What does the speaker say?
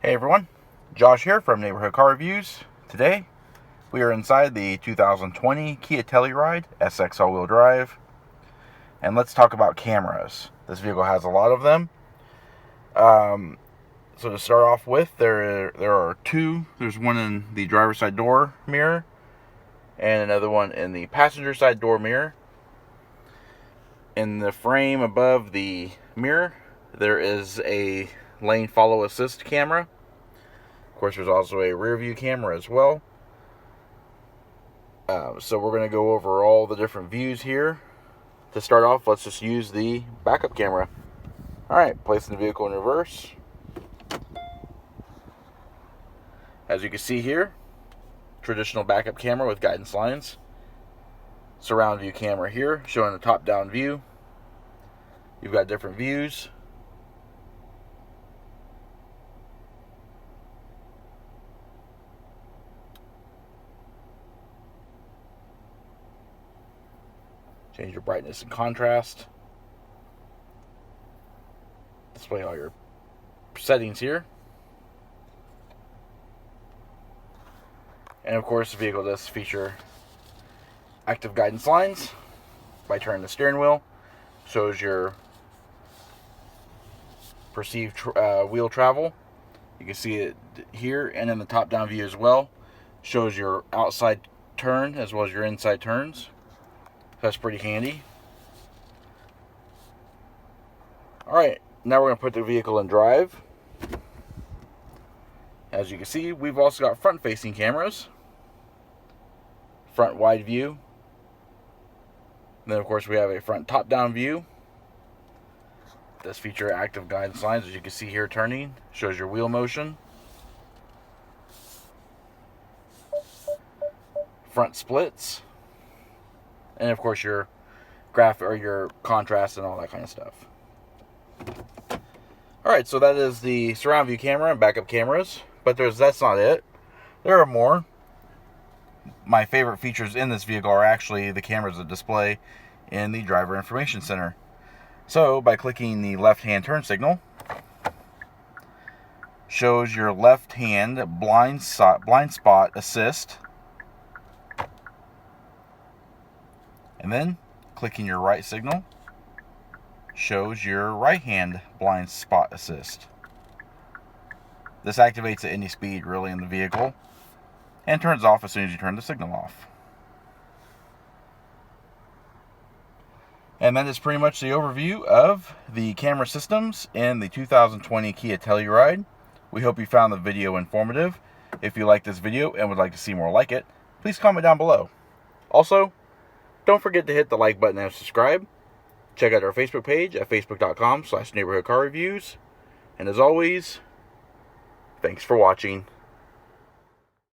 Hey everyone, Josh here from Neighborhood Car Reviews. Today, we are inside the 2020 Kia Telluride SX all-wheel drive. And let's talk about cameras. This vehicle has a lot of them. So to start off with, there are two. There's one in the driver's side door mirror, and another one in the passenger side door mirror. In the frame above the mirror, there is a lane follow assist camera. Of course, there's also a rear view camera as well. So we're going to go over all the different views here. To start off, let's just use the backup camera. Alright, placing the vehicle in reverse. As you can see here, traditional backup camera with guidance lines. Surround view camera here, showing a top-down view. You've got different views. Change your brightness and contrast. Display all your settings here. And of course, the vehicle does feature active guidance lines. By turning the steering wheel, shows your perceived wheel travel. You can see it here, and in the top-down view as well. Shows your outside turn as well as your inside turns. That's pretty handy. Alright, now we're going to put the vehicle in drive. As you can see, we've also got front-facing cameras. Front wide view. And then, of course, we have a front top-down view. This feature active guidance lines, as you can see here turning. Shows your wheel motion. Front splits. And of course your graph or your contrast and all that kind of stuff. Alright, so that is the surround view camera and backup cameras. But that's not it. There are more. My favorite features in this vehicle are actually the cameras that display in the driver information center. So by clicking the left hand turn signal, shows your left hand blind spot assist. And then, clicking your right signal shows your right hand blind spot assist. This activates at any speed really in the vehicle and turns off as soon as you turn the signal off. And that is pretty much the overview of the camera systems in the 2020 Kia Telluride. We hope you found the video informative. If you like this video and would like to see more like it, please comment down below. Also, don't forget to hit the like button and subscribe. Check out our Facebook page at facebook.com/neighborhoodcarreviews. And as always, thanks for watching.